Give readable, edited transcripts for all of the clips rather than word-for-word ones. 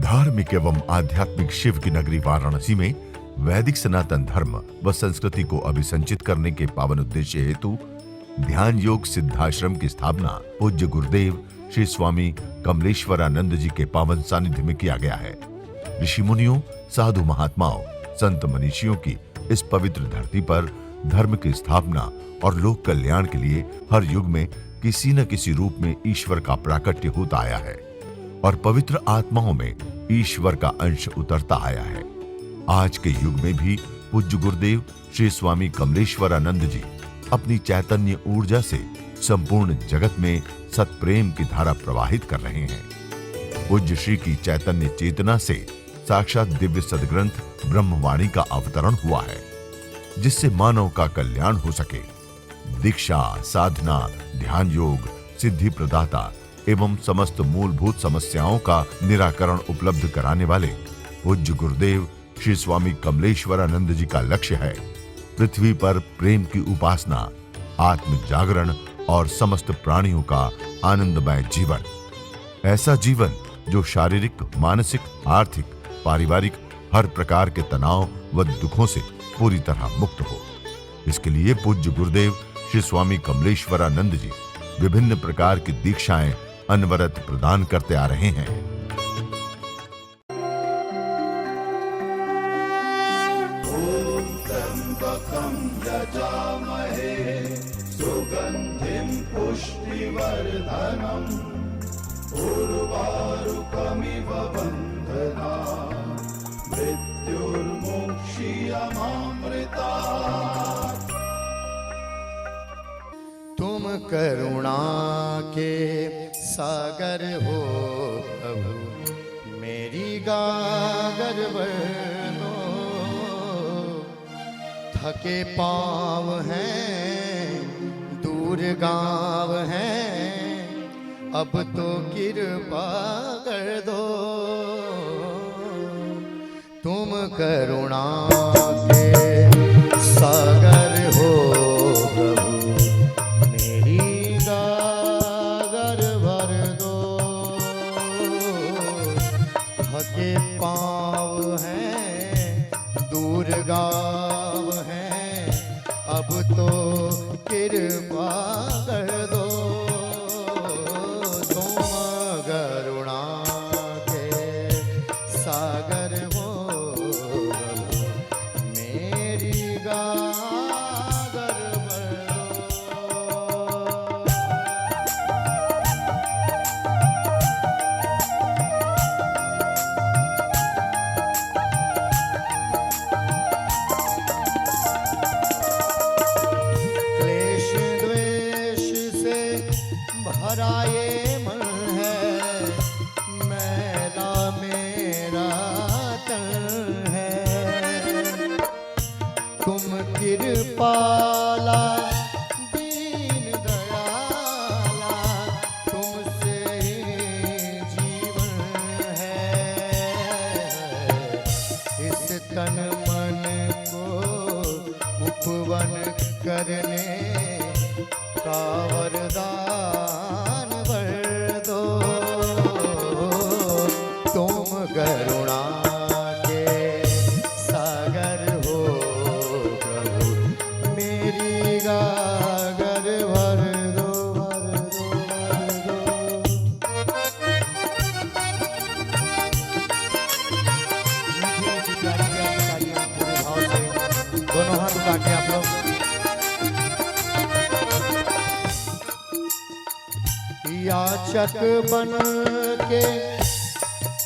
धार्मिक एवं आध्यात्मिक शिव की नगरी वाराणसी में वैदिक सनातन धर्म व संस्कृति को अभिसंचित करने के पावन उद्देश्य हेतु ध्यान योग सिद्धाश्रम की स्थापना पूज्य गुरुदेव श्री स्वामी कमलेश्वरानंद जी के पावन सानिध्य में किया गया है। ऋषि मुनियों, साधु महात्माओं, संत मनीषियों की इस पवित्र धरती पर धर्म की स्थापना और लोक कल्याण के लिए हर युग में किसी न किसी रूप में ईश्वर का प्राकट्य होता आया है और पवित्र आत्माओं में ईश्वर का अंश उतरता आया है। आज के युग में भी पूज्य गुरुदेव श्री स्वामी कमलेश्वरानंद जी अपनी चैतन्य ऊर्जा से संपूर्ण जगत में सत्प्रेम की धारा प्रवाहित कर रहे हैं। पूज्य श्री की चैतन्य चेतना से साक्षात दिव्य सदग्रंथ ब्रह्मवाणी का अवतरण हुआ है, जिससे मानव का कल्याण हो सके। दीक्षा, साधना, ध्यान योग, सिद्धि प्रदाता एवं समस्त मूलभूत समस्याओं का निराकरण उपलब्ध कराने वाले पूज्य गुरुदेव श्री स्वामी कमलेश्वरानंद जी का लक्ष्य है पृथ्वी पर प्रेम की उपासना, आत्म जागरण और समस्त प्राणियों का आनंदमय जीवन। ऐसा जीवन जो शारीरिक, मानसिक, आर्थिक, पारिवारिक हर प्रकार के तनाव व दुखों से पूरी तरह मुक्त हो। इसके लिए पूज्य गुरुदेव श्री स्वामी कमलेश्वरानंद जी विभिन्न प्रकार की दीक्षाएं अनवरत प्रदान करते आ रहे हैं। ओम त्र्यंबकं यजामहे सुगंधिं पुष्टिवर्धनम् उर्वारुकमिव बन्धनान् मृत्युर्मुक्षीयमामृतात्। तुम करुणा के सागर हो प्रभु, मेरी गागर भर दो। थके पाँव हैं, दूर गाँव हैं, अब तो कृपा कर दो। तुम करुणा के सागर हो प्रभु, के पाँव हैं, दूर गाँव हैं, अब तो कृपा कर दो। तुम करुणा के सागर हो प्रभु, मेरी गागर भर दो। भरा ये मन है, मैला मेरा तन है। तुम कृपाला दीन दयाला, तुमसे ही जीवन है। इस तन मन को उपवन करने का वरदान भर दो। तुम करुणा के सागर हो प्रभु, मेरी गागर भर दो, भर दो, भर दो। पूरे भाव से दोनों हाथ उठा के आप लोग याचक बन के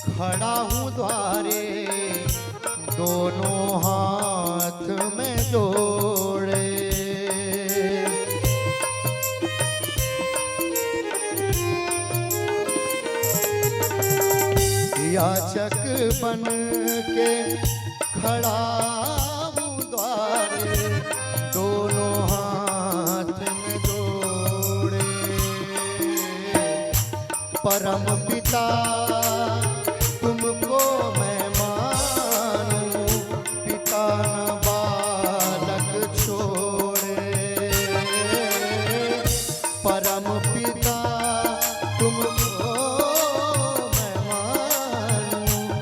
खड़ा हूँ द्वारे, दोनों हाथ में जोड़े। याचक बन के खड़ा हूँ द्वारे, दोनों हाथ में जोड़े। परम पिता तुमको मैं मानूं, पिता न बालक छोड़े। परम पिता तुमको मैं मानूं,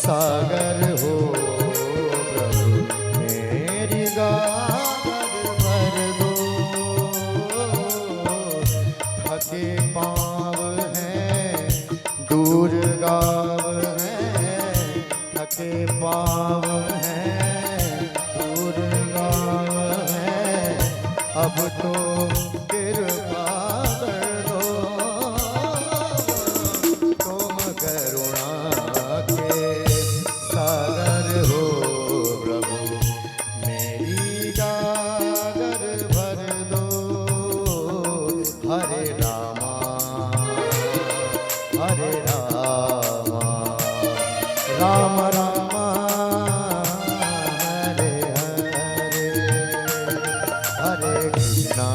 सागर हो प्रभु मेरी गागर भर दो। थके पाँव हैं दूर गाँव हैं, थके पाँव हैं दूर गाँव हैं, अब तो कृपा कर दो। तुम करुणा के सागर हो प्रभु मेरी गागर भर दो। हरे रामा राम रामा हरे हरे, हरे कृष्णा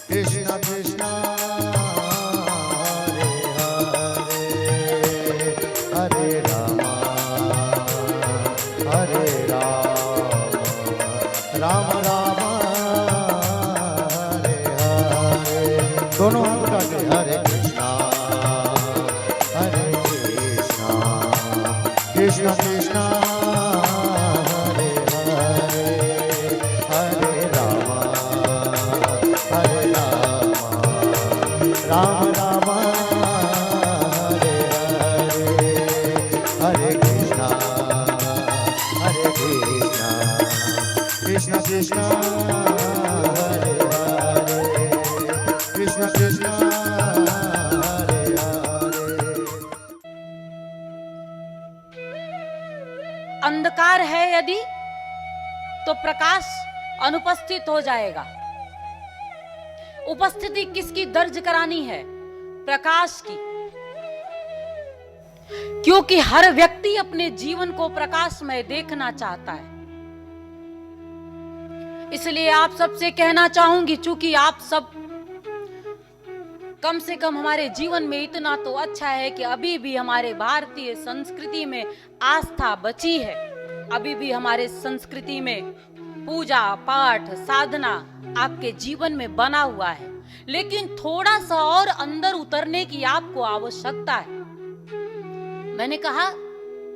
कृष्णा कृष्णा हरे हरे, हरे रामा राम राम हरे हरे। दोनों हाथ उठा के हरे कृष्णा कृष्णा कृष्णा हरे हरे, हरे राम राम राम हरे हरे, हरे कृष्णा कृष्णा कृष्णा हरे हरे, कृष्णा कृष्णा हरे हरे। अंधकार है यदि तो प्रकाश अनुपस्थित हो जाएगा। उपस्थिति किसकी दर्ज करानी है? प्रकाश की। क्योंकि हर व्यक्ति अपने जीवन को प्रकाशमय देखना चाहता है। इसलिए आप सबसे कहना चाहूंगी, चूंकि आप सब कम से कम हमारे जीवन में इतना तो अच्छा है कि अभी भी हमारे भारतीय संस्कृति में आस्था बची है। अभी भी हमारे संस्कृति में पूजा पाठ साधना आपके जीवन में बना हुआ है, लेकिन थोड़ा सा और अंदर उतरने की आपको आवश्यकता है। मैंने कहा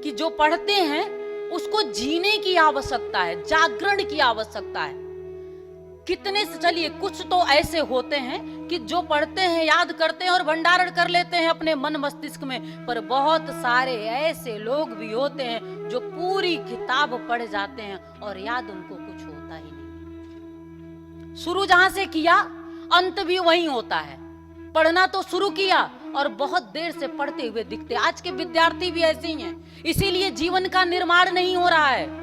कि जो पढ़ते हैं उसको जीने की आवश्यकता है, जागरण की आवश्यकता है। कितने से चलिए कुछ तो ऐसे होते हैं कि जो पढ़ते हैं याद करते हैं और भंडारण कर लेते हैं अपने मन मस्तिष्क में, पर बहुत सारे ऐसे लोग भी होते हैं जो पूरी किताब पढ़ जाते हैं और याद उनको कुछ होता ही नहीं। शुरू जहां से किया अंत भी वहीं होता है। पढ़ना तो शुरू किया और बहुत देर से पढ़ते हुए दिखते। आज के विद्यार्थी भी ऐसे ही हैं, इसीलिए जीवन का निर्माण नहीं हो रहा है।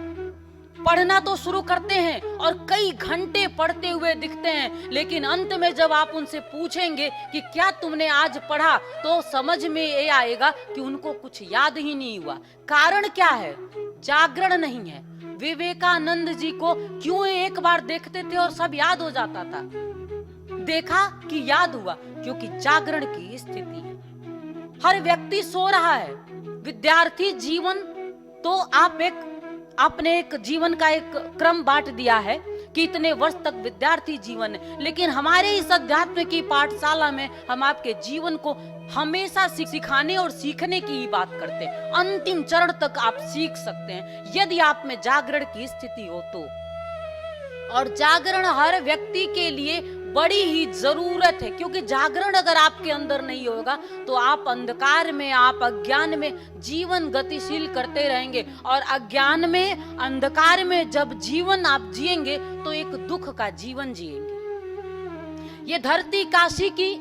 पढ़ना तो शुरू करते हैं और कई घंटे पढ़ते हुए दिखते हैं, लेकिन अंत में जब आप उनसे पूछेंगे कि क्या तुमने आज पढ़ा, तो समझ में ये आएगा कि उनको कुछ याद ही नहीं हुआ। कारण क्या है? जागरण नहीं है। विवेकानंद जी को क्यों एक बार देखते थे और सब याद हो जाता था? देखा कि याद हुआ, क्योंकि जागरण की स्थिति है। हर व्यक्ति सो रहा है। विद्यार्थी जीवन तो आपने एक जीवन का एक क्रम बांट दिया है कि इतने वर्ष तक विद्यार्थी जीवन है, लेकिन हमारे इस अध्यात्म की पाठशाला में हम आपके जीवन को हमेशा सिखाने और सीखने की ही बात करते हैं। अंतिम चरण तक आप सीख सकते हैं यदि आप में जागरण की स्थिति हो तो। और जागरण हर व्यक्ति के लिए बड़ी ही जरूरत है, क्योंकि जागरण अगर आपके अंदर नहीं होगा तो आप अंधकार में, आप अज्ञान में जीवन गतिशील करते रहेंगे। और अज्ञान में, अंधकार में जब जीवन आप जिएंगे तो एक दुख का जीवन जिएंगे। ये धरती काशी की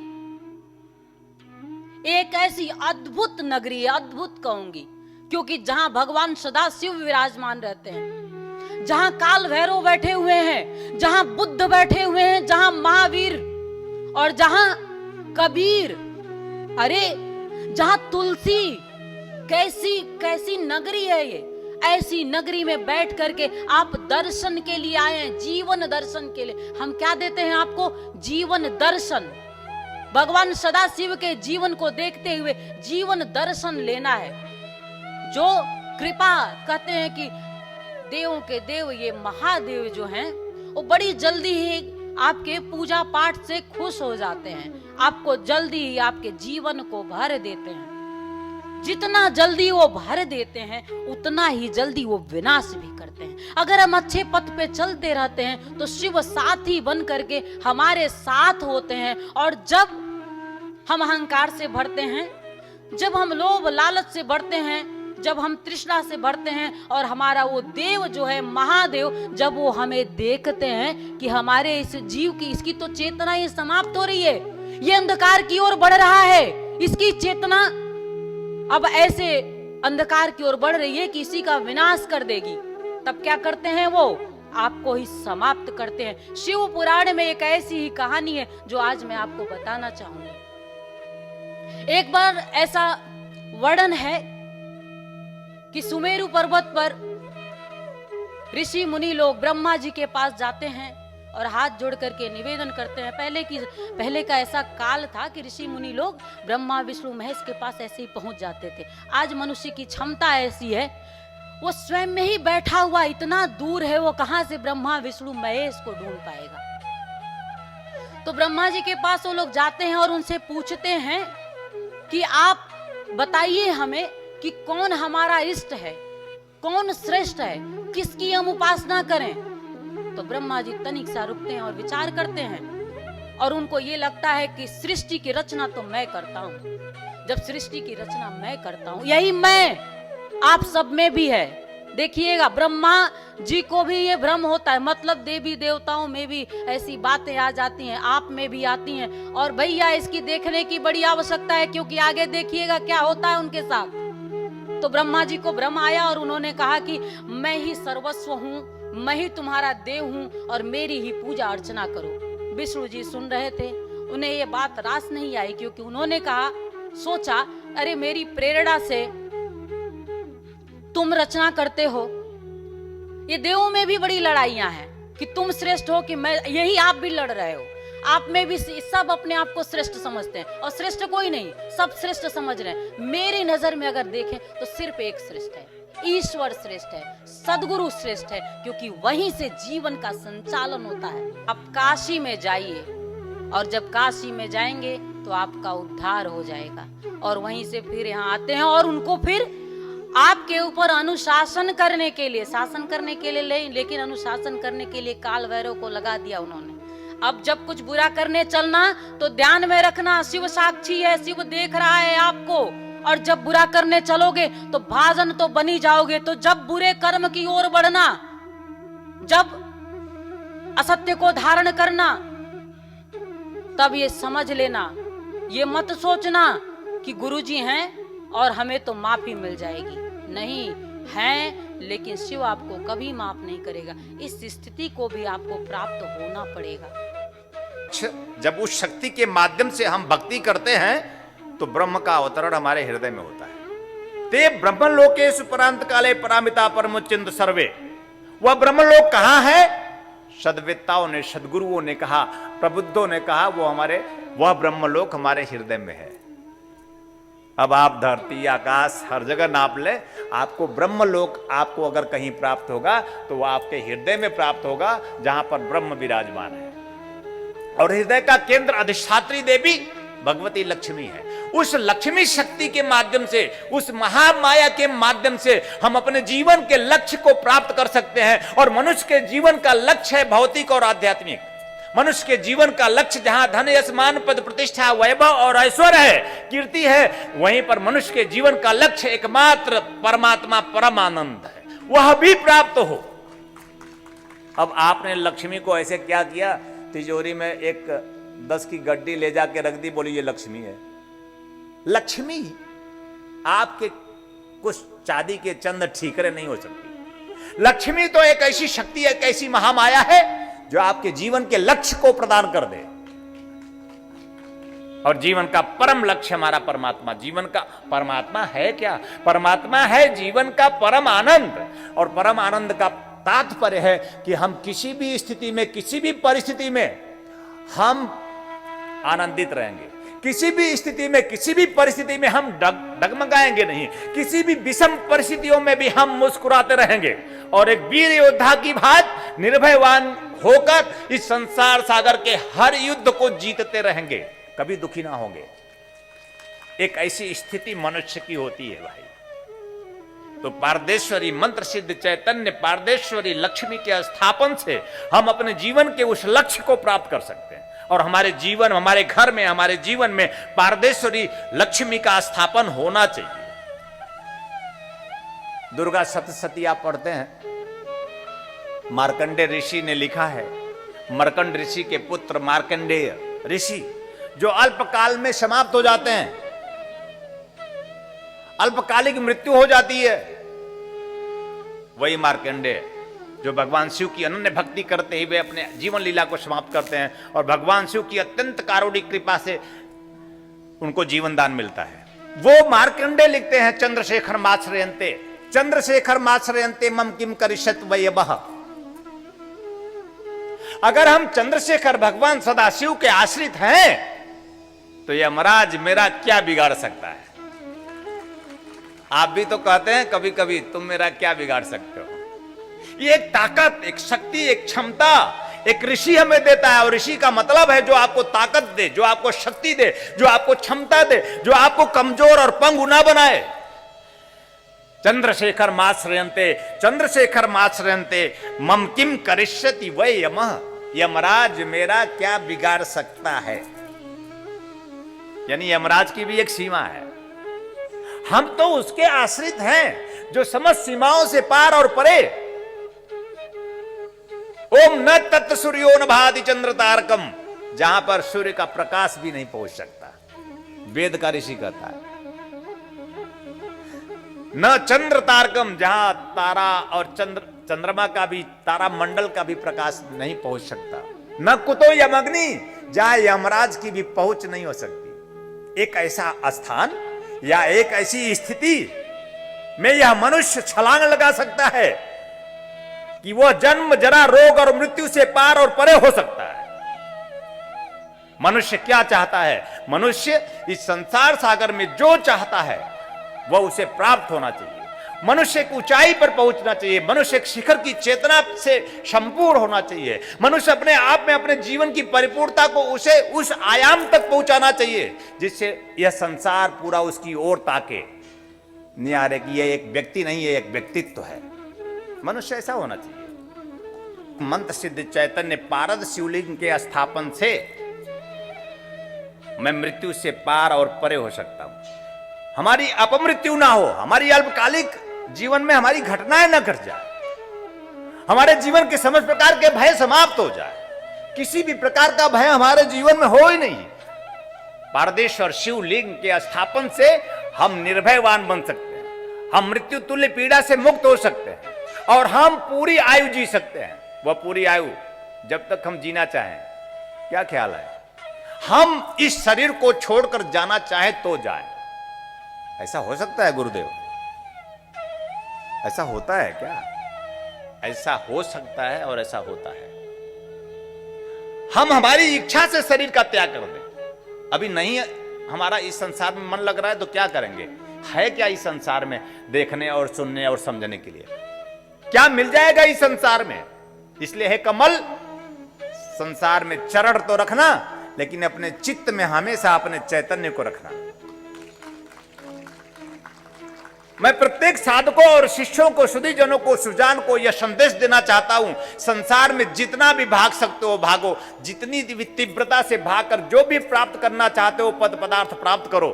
एक ऐसी अद्भुत नगरी है, अद्भुत कहूंगी, क्योंकि जहां भगवान सदाशिव विराजमान रहते हैं, जहां काल भैरव बैठे हुए हैं, जहां बुद्ध बैठे हुए हैं, जहां महावीर और जहां कबीर, अरे जहां तुलसी, कैसी नगरी है ये। ऐसी नगरी में बैठ करके आप दर्शन के लिए आए हैं, जीवन दर्शन के लिए। हम क्या देते हैं आपको? जीवन दर्शन। भगवान सदाशिव के जीवन को देखते हुए जीवन दर्शन लेना है। जो कृपा कहते हैं कि देवों के देव ये महादेव जो हैं, वो बड़ी जल्दी ही आपके पूजा पाठ से खुश हो जाते हैं, आपको जल्दी ही आपके जीवन को भर देते हैं। जितना जल्दी वो भर देते हैं उतना ही जल्दी वो विनाश भी करते हैं। अगर हम अच्छे पथ पे चलते रहते हैं तो शिव साथी बन करके हमारे साथ होते हैं, और जब हम अहंकार से भरते हैं, जब हम लोभ लालच से बढ़ते हैं, जब हम तृष्णा से बढ़ते हैं, और हमारा वो देव जो है महादेव, जब वो हमें देखते हैं कि हमारे इस जीव की, इसकी तो चेतना ही समाप्त हो रही है, ये अंधकार की ओर बढ़ रहा है, इसकी चेतना अब ऐसे अंधकार की ओर बढ़ रही है कि इसी का विनाश कर देगी, तब क्या करते हैं वो आपको ही समाप्त करते हैं। शिव पुराण में एक ऐसी ही कहानी है जो आज मैं आपको बताना चाहूंगी। एक बार ऐसा वर्णन है कि सुमेरु पर्वत पर ऋषि मुनि लोग ब्रह्मा जी के पास जाते हैं और हाथ जोड़ करके निवेदन करते हैं। पहले का ऐसा काल था कि ऋषि मुनि लोग ब्रह्मा विष्णु महेश के पास ऐसे ही पहुंच जाते थे। आज मनुष्य की क्षमता ऐसी है, वो स्वयं में ही बैठा हुआ इतना दूर है, वो कहां से ब्रह्मा विष्णु महेश को ढूंढ पाएगा। तो ब्रह्मा जी के पास वो लोग जाते हैं और उनसे पूछते हैं कि आप बताइए हमें कि कौन हमारा इष्ट है, कौन श्रेष्ठ है, किसकी हम उपासना करें। तो ब्रह्मा जी तनिक सा रुकते हैं और विचार करते हैं, और उनको ये लगता है कि सृष्टि की रचना तो मैं करता हूं। जब सृष्टि की रचना मैं करता हूं, यही मैं आप सब में भी है। देखिएगा, ब्रह्मा जी को भी ये भ्रम होता है, मतलब देवी देवताओं में भी ऐसी बातें आ जाती हैं, आप में भी आती हैं। और भैया इसकी देखने की बड़ी आवश्यकता है, क्योंकि आगे देखिएगा क्या होता है उनके साथ। तो ब्रह्मा जी को भ्रम आया और उन्होंने कहा कि मैं ही सर्वस्व हूं, मैं ही तुम्हारा देव हूं और मेरी ही पूजा अर्चना करो। विष्णु जी सुन रहे थे, उन्हें ये बात रास नहीं आई, क्योंकि उन्होंने कहा, सोचा, अरे मेरी प्रेरणा से तुम रचना करते हो, ये देवों में भी बड़ी लड़ाइयां हैं कि तुम श्रेष्ठ हो कि मैं, यही आप भी लड़ रहे हो। आप में भी सब अपने आप को श्रेष्ठ समझते हैं, और श्रेष्ठ कोई नहीं, सब श्रेष्ठ समझ रहे हैं। मेरी नजर में अगर देखें तो सिर्फ एक श्रेष्ठ है, ईश्वर श्रेष्ठ है, सदगुरु श्रेष्ठ है, क्योंकि वहीं से जीवन का संचालन होता है। आप काशी में जाइए, और जब काशी में जाएंगे तो आपका उद्धार हो जाएगा, और वहीं से फिर यहाँ आते हैं और उनको फिर आपके ऊपर अनुशासन करने के लिए, शासन करने के लिए लेकिन अनुशासन करने के लिए काल भैरव को लगा दिया उन्होंने। अब जब कुछ बुरा करने चलना तो ध्यान में रखना, शिव साक्षी है, शिव देख रहा है आपको, और जब बुरा करने चलोगे तो भाजन तो बनी जाओगे। तो जब बुरे कर्म की ओर बढ़ना, जब असत्य को धारण करना, तब ये समझ लेना, ये मत सोचना कि गुरुजी हैं और हमें तो माफी मिल जाएगी। नहीं हैं, लेकिन शिव आपको कभी माफ नहीं करेगा। इस स्थिति को भी आपको प्राप्त होना पड़ेगा। जब उस शक्ति के माध्यम से हम भक्ति करते हैं तो ब्रह्म का अवतरण हमारे हृदय में होता है। ते ब्रह्मलोकेषु परांत काले परामिता परमुचिंत सर्वे। वह ब्रह्मलोक कहां है? सद्वेत्ताओं ने, सदगुरुओं ने कहा, प्रबुद्धों ने कहा, वह ब्रह्मलोक हमारे हृदय में है। अब आप धरती आकाश हर जगह नाप ले, आपको ब्रह्मलोक आपको अगर कहीं प्राप्त होगा तो वह आपके हृदय में प्राप्त होगा, जहां पर ब्रह्म विराजमान है। और हृदय का केंद्र अधिष्ठात्री देवी भगवती लक्ष्मी है। उस लक्ष्मी शक्ति के माध्यम से, उस महामाया के माध्यम से हम अपने जीवन के लक्ष्य को प्राप्त कर सकते हैं। और मनुष्य के जीवन का लक्ष्य है भौतिक और आध्यात्मिक। मनुष्य के जीवन का लक्ष्य जहां धन यश मान पद प्रतिष्ठा वैभव और ऐश्वर्य है, कीर्ति है, वहीं पर मनुष्य के जीवन का लक्ष्य एकमात्र परमात्मा परम आनंद है, वह भी प्राप्त हो। अब आपने लक्ष्मी को ऐसे क्या किया, तिजोरी में एक 10 की गड्डी ले जाके रख दी, बोली ये लक्ष्मी है। लक्ष्मी आपके कुछ चांदी के चंद ठीकरे नहीं हो सकती। लक्ष्मी तो एक ऐसी शक्ति, एक ऐसी महामाया है जो आपके जीवन के लक्ष्य को प्रदान कर दे। और जीवन का परम लक्ष्य हमारा परमात्मा, जीवन का परमात्मा है क्या? परमात्मा है जीवन का परम आनंद। और परम आनंद का तात्पर्य है कि हम किसी भी स्थिति में, किसी भी परिस्थिति में हम आनंदित रहेंगे। किसी भी स्थिति में, किसी भी परिस्थिति में हम डगमगाएंगे नहीं। किसी भी विषम परिस्थितियों में भी हम मुस्कुराते रहेंगे। और एक वीर योद्धा की भांति निर्भयवान होकर इस संसार सागर के हर युद्ध को जीतते रहेंगे, कभी दुखी ना होंगे। एक ऐसी स्थिति मनुष्य की होती है भाई। तो पारदेश्वरी मंत्र सिद्ध चैतन्य पारदेश्वरी लक्ष्मी के स्थापन से हम अपने जीवन के उस लक्ष्य को प्राप्त कर सकते हैं। और हमारे जीवन, हमारे घर में, हमारे जीवन में पारदेश्वरी लक्ष्मी का स्थापन होना चाहिए। दुर्गा सप्तशती आप पढ़ते हैं, मार्कंडेय ऋषि ने लिखा है, मर्कंड ऋषि के पुत्र मार्कंडेय ऋषि जो अल्पकाल में समाप्त हो जाते हैं, अल्पकालिक मृत्यु हो जाती है, वही मार्कंडेय जो भगवान शिव की अनन्य भक्ति करते ही वे अपने जीवन लीला को समाप्त करते हैं और भगवान शिव की अत्यंत कारुणिक कृपा से उनको जीवन दान मिलता है। वो मार्कंडेय लिखते हैं, चंद्रशेखर माश्रयन्ते, चंद्रशेखर माश्रयन्ते मम किम करिष्यत वयवः। अगर हम चंद्रशेखर भगवान सदाशिव के आश्रित हैं तो यमराज मेरा क्या बिगाड़ सकता है। आप भी तो कहते हैं कभी कभी, तुम मेरा क्या बिगाड़ सकते हो। ये एक ताकत, एक शक्ति, एक क्षमता एक ऋषि हमें देता है। और ऋषि का मतलब है जो आपको ताकत दे, जो आपको शक्ति दे, जो आपको क्षमता दे, जो आपको कमजोर और पंगु ना बनाए। चंद्रशेखर माश्रयन्ते, चंद्रशेखर माश्रयन्ते मम किम करिष्यति वै यमः। यमराज मेरा क्या बिगाड़ सकता है। यानी यमराज की भी एक सीमा है। हम तो उसके आश्रित हैं जो समस्त सीमाओं से पार और परे। ओम न तत् सूर्यो न भाति चंद्र तारकम, जहां पर सूर्य का प्रकाश भी नहीं पहुंच सकता, वेद का ऋषि कहता है। न चंद्र तारकम, जहां तारा और चंद्रमा का भी, तारा मंडल का भी प्रकाश नहीं पहुंच सकता। न कुतो यमग्नि, जहां यमराज की भी पहुंच नहीं हो सकती। एक ऐसा स्थान या एक ऐसी स्थिति में यह मनुष्य छलांग लगा सकता है कि वह जन्म, जरा, रोग और मृत्यु से पार और परे हो सकता है। मनुष्य क्या चाहता है? मनुष्य इस संसार सागर में जो चाहता है वह उसे प्राप्त होना चाहिए। मनुष्य एक ऊंचाई पर पहुंचना चाहिए। मनुष्य एक शिखर की चेतना से संपूर्ण होना चाहिए। मनुष्य अपने आप में अपने जीवन की परिपूर्णता को उसे उस आयाम तक पहुंचाना चाहिए जिससे यह संसार पूरा उसकी ओर ताके, निहारे कि यह एक व्यक्ति नहीं, यह एक व्यक्तित्व है। मनुष्य ऐसा होना चाहिए। मंत्र सिद्ध चैतन्य पारद शिवलिंग के स्थापन से मैं मृत्यु से पार और परे हो सकता हूं। हमारी अपमृत्यु ना हो, हमारी अल्पकालिक जीवन में हमारी घटनाएं न घट जाए, हमारे जीवन के समस्त प्रकार के भय समाप्त हो जाए। किसी भी प्रकार का भय हमारे जीवन में हो ही नहीं। पारदेश्वर शिवलिंग के स्थापन से हम निर्भयवान बन सकते हैं, हम मृत्यु तुल्य पीड़ा से मुक्त हो सकते हैं और हम पूरी आयु जी सकते हैं। वह पूरी आयु जब तक हम जीना चाहें। क्या ख्याल है? हम इस शरीर को छोड़कर जाना चाहे तो जाए। ऐसा हो सकता है गुरुदेव? ऐसा होता है क्या? ऐसा हो सकता है और ऐसा होता है। हम हमारी इच्छा से शरीर का त्याग कर दें। अभी नहीं हमारा इस संसार में मन लग रहा है तो क्या करेंगे? है क्या इस संसार में देखने और सुनने और समझने के लिए? क्या मिल जाएगा इस संसार में? इसलिए है कमल, संसार में चरण तो रखना, लेकिन अपने चित्त में हमेशा अपने चैतन्य को रखना। मैं प्रत्येक साधकों और शिष्यों को, सुधीजनों को, सुजान को यह संदेश देना चाहता हूं, संसार में जितना भी भाग सकते हो भागो, जितनी तीव्रता से भागकर जो भी प्राप्त करना चाहते हो पद पदार्थ प्राप्त करो।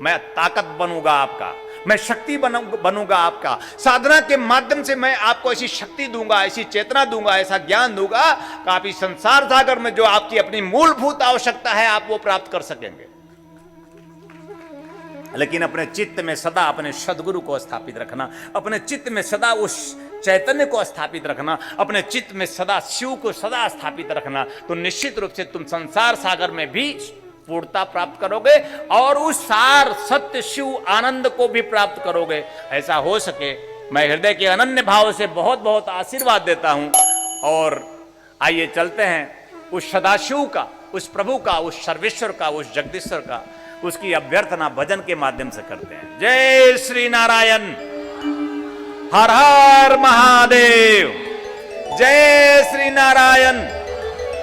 मैं ताकत बनूंगा आपका, मैं शक्ति बनूंगा आपका। साधना के माध्यम से मैं आपको ऐसी शक्ति दूंगा, ऐसी चेतना दूंगा, ऐसा ज्ञान दूंगा कि आप इस संसार सागर में जो आपकी अपनी मूलभूत आवश्यकता है आप वो प्राप्त कर सकेंगे। लेकिन अपने चित्त में सदा अपने सदगुरु को स्थापित रखना, अपने चित्त में सदा उस चैतन्य को स्थापित रखना, अपने चित्त में सदा शिव को सदा स्थापित रखना, तो निश्चित रूप से तुम संसार सागर में भी पूर्णता प्राप्त करोगे और उस सार सत्य शिव आनंद को भी प्राप्त करोगे। ऐसा हो सके मैं हृदय के अनन्य भाव से बहुत बहुत आशीर्वाद देता हूं। और आइए चलते हैं उस सदाशिव का, उस प्रभु का, उस सर्वेश्वर का, उस जगदीश्वर का, उसकी अभ्यर्थना भजन के माध्यम से करते हैं। जय श्री नारायण, हर हर महादेव। जय श्री नारायण।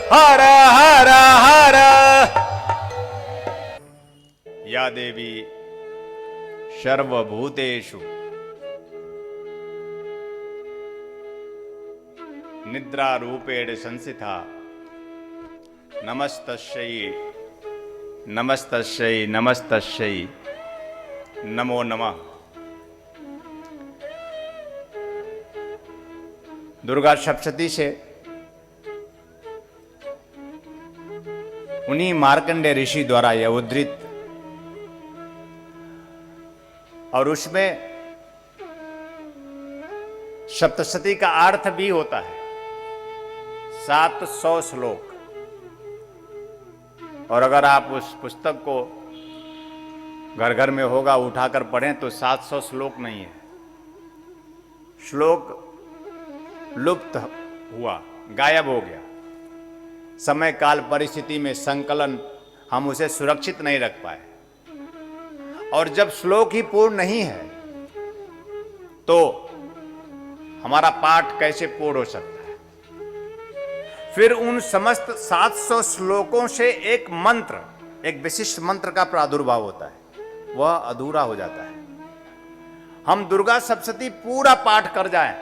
हर हर हर। या देवी सर्वभूतेषु निद्रा रूपेण संस्थिता नमस्तस्यै नमस्तस्यै नमस्तस्यै नमो नमः। दुर्गा सप्तशती से उन्हीं मार्कंडेय ऋषि द्वारा यह उद्धृत, और उसमें सप्तशती का अर्थ भी होता है 700 श्लोक। और अगर आप उस पुस्तक को घर घर में होगा उठाकर पढ़ें तो 700 श्लोक नहीं है, श्लोक लुप्त हुआ, गायब हो गया। समय काल परिस्थिति में संकलन हम उसे सुरक्षित नहीं रख पाए, और जब श्लोक ही पूर्ण नहीं है तो हमारा पाठ कैसे पूर्ण हो सकता है। फिर उन समस्त 700 श्लोकों से एक मंत्र, एक विशिष्ट मंत्र का प्रादुर्भाव होता है, वह अधूरा हो जाता है। हम दुर्गा सप्तशती पूरा पाठ कर जाएं,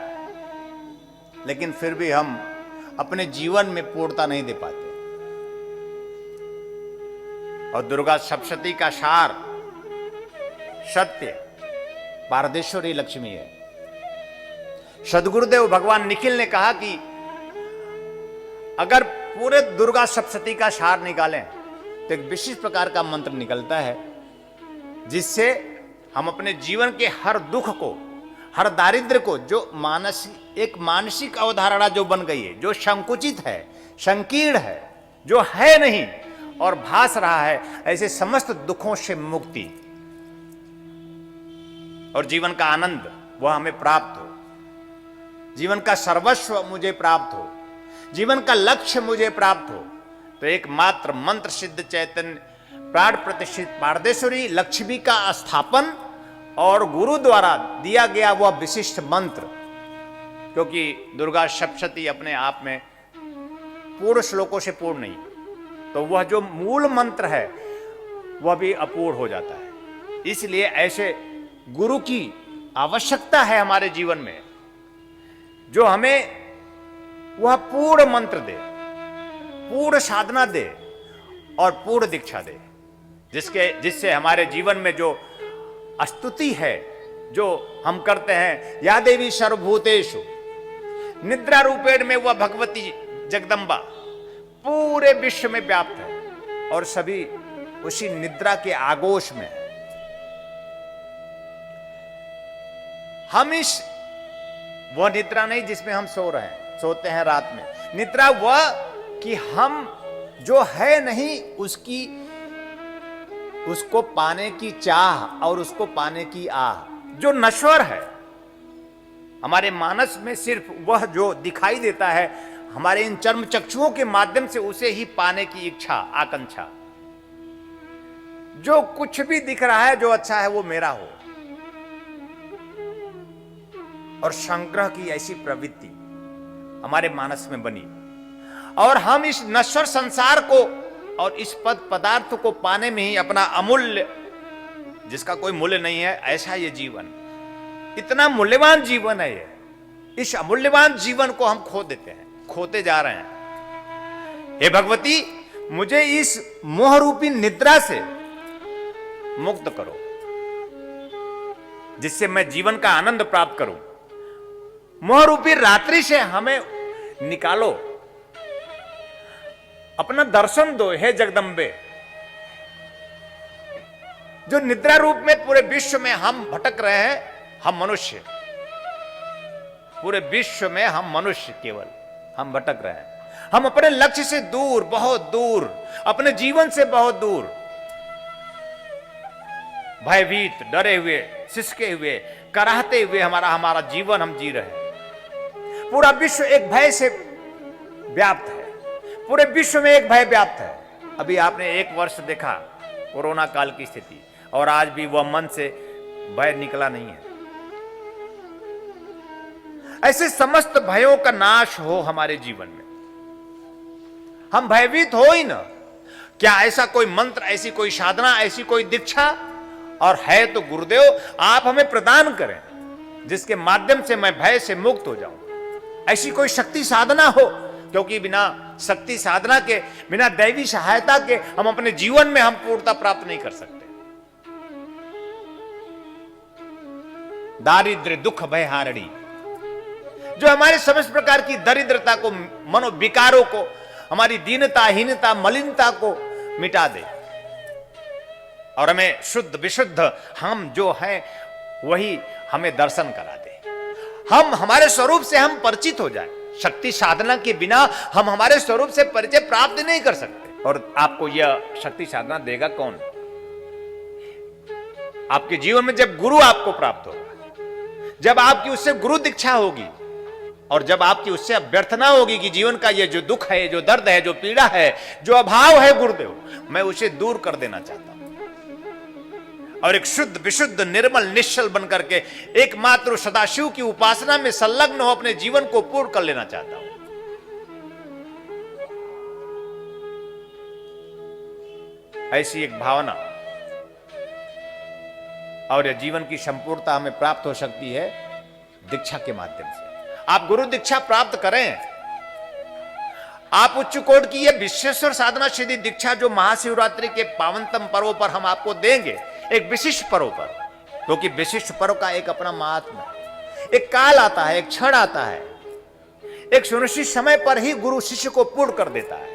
लेकिन फिर भी हम अपने जीवन में पूर्णता नहीं दे पाते। और दुर्गा सप्तशती का सार सत्य पारदेश्वरी लक्ष्मी है। सदगुरुदेव भगवान निखिल ने कहा कि अगर पूरे दुर्गा सप्तशती का सार निकालें तो एक विशिष्ट प्रकार का मंत्र निकलता है, जिससे हम अपने जीवन के हर दुख को, हर दारिद्र्य को, जो एक मानसिक अवधारणा जो बन गई है, जो संकुचित है, संकीर्ण है, जो है नहीं और भास रहा है, ऐसे समस्त दुखों से मुक्ति और जीवन का आनंद वह हमें प्राप्त हो। जीवन का सर्वस्व मुझे प्राप्त हो, जीवन का लक्ष्य मुझे प्राप्त हो, तो एकमात्र मंत्र सिद्ध चैतन्य प्राण प्रतिष्ठित पारदेश्वरी लक्ष्मी का स्थापन और गुरु द्वारा दिया गया वह विशिष्ट मंत्र, क्योंकि दुर्गा सप्तशती अपने आप में पूर्ण श्लोकों से पूर्ण नहीं, तो वह जो मूल मंत्र है वह भी अपूर्ण हो जाता है। इसलिए ऐसे गुरु की आवश्यकता है हमारे जीवन में, जो हमें वह पूर्ण मंत्र दे, पूर्ण साधना दे और पूर्ण दीक्षा दे, जिससे हमारे जीवन में जो स्तुति है जो हम करते हैं, या देवी सर्वभूतेषु निद्रा रूपेण में वह भगवती जगदम्बा पूरे विश्व में व्याप्त है और सभी उसी निद्रा के आगोश में है। हम इस वह निद्रा नहीं जिसमें हम सो रहे हैं, सोते हैं रात में, निद्रा वह कि हम जो है नहीं उसको पाने की चाह और उसको पाने की आह, जो नश्वर है हमारे मानस में, सिर्फ वह जो दिखाई देता है हमारे इन चर्म चक्षुओं के माध्यम से, उसे ही पाने की इच्छा, आकांक्षा। जो कुछ भी दिख रहा है जो अच्छा है वो मेरा हो, और संग्रह की ऐसी प्रवृत्ति हमारे मानस में बनी, और हम इस नश्वर संसार को और इस पद पदार्थ को पाने में ही अपना अमूल्य, जिसका कोई मूल्य नहीं है, ऐसा ये जीवन, इतना मूल्यवान जीवन है ये, इस अमूल्यवान जीवन को हम खो देते हैं, खोते जा रहे हैं। हे भगवती, मुझे इस मोह रूपी निद्रा से मुक्त करो, जिससे मैं जीवन का आनंद प्राप्त करूं। मोह रूपी रात्रि से हमें निकालो, अपना दर्शन दो हे जगदम्बे। जो निद्रा रूप में पूरे विश्व में हम भटक रहे हैं, हम मनुष्य, पूरे विश्व में हम मनुष्य केवल हम भटक रहे हैं। हम अपने लक्ष्य से दूर, बहुत दूर, अपने जीवन से बहुत दूर, भयभीत, डरे हुए, सिसके हुए, कराहते हुए हमारा जीवन हम जी रहे हैं। पूरा विश्व एक भय से व्याप्त है, पूरे विश्व में एक भय व्याप्त है। अभी आपने 1 वर्ष देखा कोरोना काल की स्थिति, और आज भी वह मन से भय निकला नहीं है। ऐसे समस्त भयों का नाश हो हमारे जीवन में, हम भयभीत हो ही ना। क्या ऐसा कोई मंत्र, ऐसी कोई साधना, ऐसी कोई दीक्षा और है तो गुरुदेव आप हमें प्रदान करें, जिसके माध्यम से मैं भय से मुक्त हो जाऊं। ऐसी कोई शक्ति साधना हो, क्योंकि बिना शक्ति साधना के, बिना दैवी सहायता के हम अपने जीवन में हम पूर्णता प्राप्त नहीं कर सकते। दारिद्र्य दुख भय हारणी, जो हमारे समस्त प्रकार की दरिद्रता को, मनोविकारों को, हमारी दीनता, हीनता, मलिनता को मिटा दे और हमें शुद्ध विशुद्ध हम जो हैं वही हमें दर्शन करा दे। हम हमारे स्वरूप से हम परिचित हो जाएं। शक्ति साधना के बिना हम हमारे स्वरूप से परिचय प्राप्त नहीं कर सकते। और आपको यह शक्ति साधना देगा कौन? आपके जीवन में जब गुरु आपको प्राप्त होगा, जब आपकी उससे गुरु दीक्षा होगी और जब आपकी उससे अभ्यर्थना होगी कि जीवन का ये जो दुख है, जो दर्द है, जो पीड़ा है, जो अभाव है गुरुदेव, मैं उसे दूर कर देना चाहता हूं और एक शुद्ध विशुद्ध निर्मल निश्चल बनकर के एकमात्र सदाशिव की उपासना में संलग्न हो अपने जीवन को पूर्ण कर लेना चाहता हूं। ऐसी एक भावना और यह जीवन की संपूर्णता हमें प्राप्त हो सकती है दीक्षा के माध्यम से। आप गुरु दीक्षा प्राप्त करें, आप उच्च कोटि की यह विश्वेश्वर साधना सिद्धि दीक्षा जो महाशिवरात्रि के पावनतम पर्व पर हम आपको देंगे, एक विशिष्ट पर्व पर, क्योंकि विशिष्ट पर्व का एक अपना महात्मा है। एक काल आता है, एक क्षण आता है, एक सुनिश्चित समय पर ही गुरु शिष्य को पूर्ण कर देता है।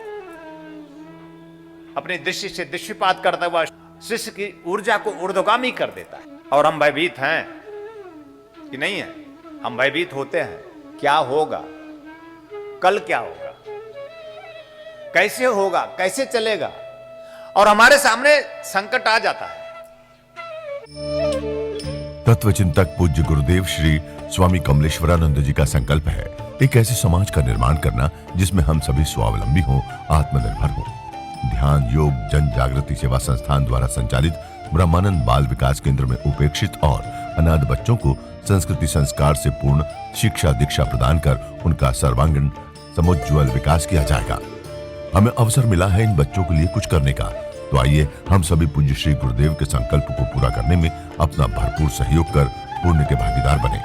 अपनी दृष्टि से दृष्टिपात करता हुआ शिष्य की ऊर्जा को ऊर्ध्वगामी कर देता है। और हम भयभीत हैं कि नहीं है? हम भयभीत होते हैं, क्या होगा, कल क्या होगा, कैसे होगा, कैसे चलेगा, और हमारे सामने संकट आ जाता है। तत्वचिंतक पूज्य गुरुदेव श्री स्वामी कमलेश्वरानंद जी का संकल्प है एक ऐसे समाज का निर्माण करना जिसमें हम सभी स्वावलंबी हों, आत्मनिर्भर हों। ध्यान योग जन जागृति सेवा संस्थान द्वारा संचालित ब्रह्मानंद बाल विकास केंद्र में उपेक्षित और अनाथ बच्चों को संस्कृति संस्कार से पूर्ण शिक्षा दीक्षा प्रदान कर उनका सर्वांगीण समुज्ज्वल विकास किया जाएगा। हमें अवसर मिला है इन बच्चों के लिए कुछ करने का, तो आइए हम सभी पूज्य श्री गुरुदेव के संकल्प को पूरा करने में अपना भरपूर सहयोग कर पुण्य के भागीदार बने।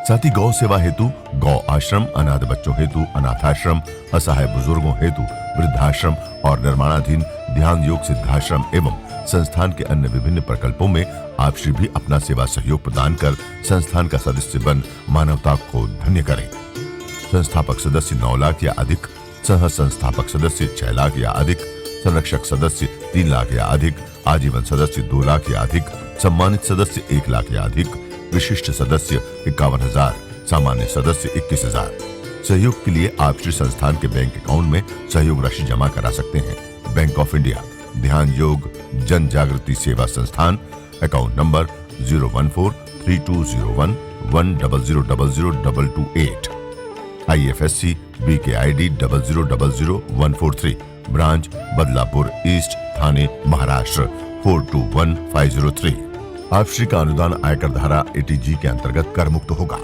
साथ ही गौ सेवा हेतु गौ आश्रम, अनाथ बच्चों हेतु अनाथाश्रम, असहाय बुजुर्गों हेतु वृद्धाश्रम और निर्माणाधीन ध्यान योग सिद्धाश्रम एवं संस्थान के अन्य विभिन्न प्रकल्पों में आप श्री भी अपना सेवा सहयोग प्रदान कर संस्थान का सदस्य बन मानवता को धन्य करें। संस्थापक सदस्य 9 लाख या अधिक, सह संस्थापक सदस्य 6 लाख या अधिक, संरक्षक सदस्य 3 लाख या अधिक, आजीवन सदस्य 2 लाख या अधिक, सम्मानित सदस्य 1 लाख या अधिक, विशिष्ट सदस्य 51,000, सामान्य सदस्य 21,000। सहयोग के लिए आप श्री संस्थान के बैंक अकाउंट में सहयोग राशि जमा करा सकते हैं। बैंक ऑफ इंडिया ध्यान योग जन Jagriti Seva Sansthan, account number 014320110002228, IFSC BKID 0000143, branch Badlapur east, Thane Maharashtra 421503। आप श्री का अनुदान आयकर धारा 80G के अंतर्गत कर मुक्त होगा।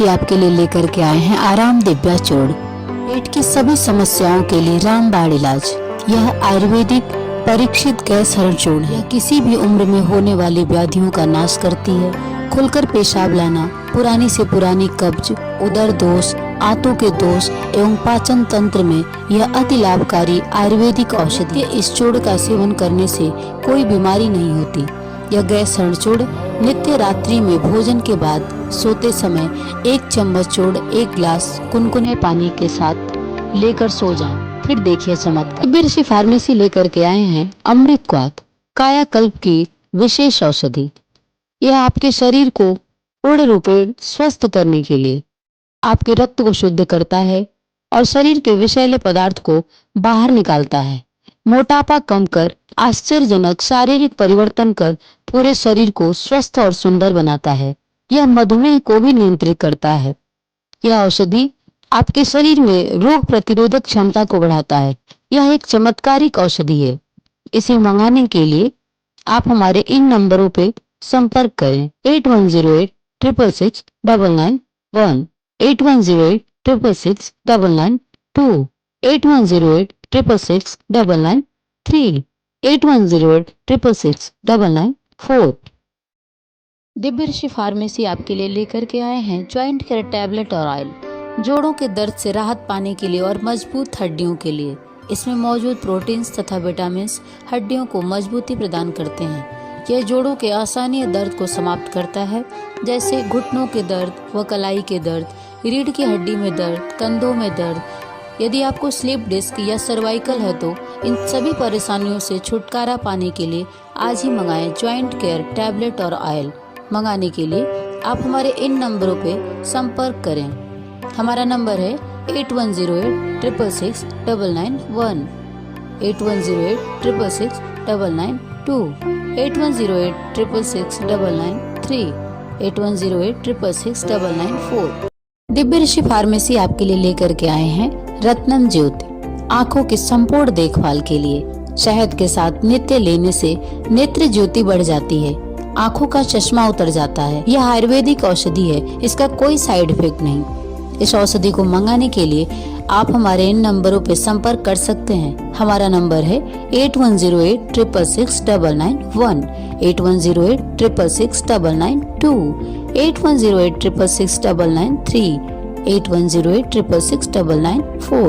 आपके लिए लेकर के आए हैं आराम दिव्या चूर्ण। पेट की सभी समस्याओं के लिए रामबाण इलाज। यह आयुर्वेदिक परीक्षित गैस हरण चूर्ण है। किसी भी उम्र में होने वाली व्याधियों का नाश करती है। खुलकर पेशाब लाना, पुरानी से पुरानी कब्ज, उदर दोष, आंतों के दोष एवं पाचन तंत्र में यह अति लाभकारी आयुर्वेदिक औषधि है। इस चूर्ण का सेवन करने से कोई बीमारी नहीं होती। यह गैस हरण चूर्ण नित्य रात्रि में भोजन के बाद सोते समय 1 चम्मच चूर्ण 1 गिलास कुनकुने पानी के साथ लेकर सो जाएं। फिर देखिए चमत्कार। ऋषि फार्मेसी लेकर के आए हैं अमृत क्वाथ, कायाकल्प की विशेष औषधि। यह आपके शरीर को पूर्ण रूप से स्वस्थ करने के लिए आपके रक्त को शुद्ध करता है और शरीर के विषैले पदार्थ को बाहर निकालता है। मोटापा कम कर आश्चर्यजनक शारीरिक परिवर्तन कर पूरे शरीर को स्वस्थ और सुंदर बनाता है। यह मधुमेह को भी नियंत्रित करता है। यह औषधि आपके शरीर में रोग प्रतिरोधक क्षमता को बढ़ाता है। यह एक चमत्कारिक औषधि है। इसे मंगाने के लिए आप हमारे इन नंबरों पे संपर्क करें 8108666991, 8108666992, 8108666993, 8108666994। दिव्य ऋषि फार्मेसी आपके लिए लेकर के आए हैं ज्वाइंट केयर टैबलेट और ऑयल, जोड़ों के दर्द से राहत पाने के लिए और मजबूत हड्डियों के लिए। इसमें मौजूद प्रोटीन्स तथा विटामिन्स हड्डियों को मजबूती प्रदान करते हैं। यह जोड़ों के असहनीय दर्द को समाप्त करता है, जैसे घुटनों के दर्द व कलाई के दर्द, रीढ़ की हड्डी में दर्द, कंधों में दर्द। यदि आपको स्लिप डिस्क या सर्वाइकल है तो इन सभी परेशानियों से छुटकारा पाने के लिए आज ही मंगाएं ज्वाइंट केयर टैबलेट और ऑयल। मंगाने के लिए आप हमारे इन नंबरों पे संपर्क करें। हमारा नंबर है 8108666991, 8108666992, 8108666993, 8108666994। दिव्य ऋषि फार्मेसी आपके लिए लेकर के आए हैं रत्नम ज्योति, आँखों की संपूर्ण देखभाल के लिए। शहद के साथ नित्य लेने से नेत्र ज्योति बढ़ जाती है, आँखों का चश्मा उतर जाता है। यह आयुर्वेदिक औषधि है, इसका कोई साइड इफेक्ट नहीं। इस औषधि को मंगाने के लिए आप हमारे इन नंबरों पर संपर्क कर सकते हैं। हमारा नंबर है 8108666991, 8108666992, 8108666993, 8108666994।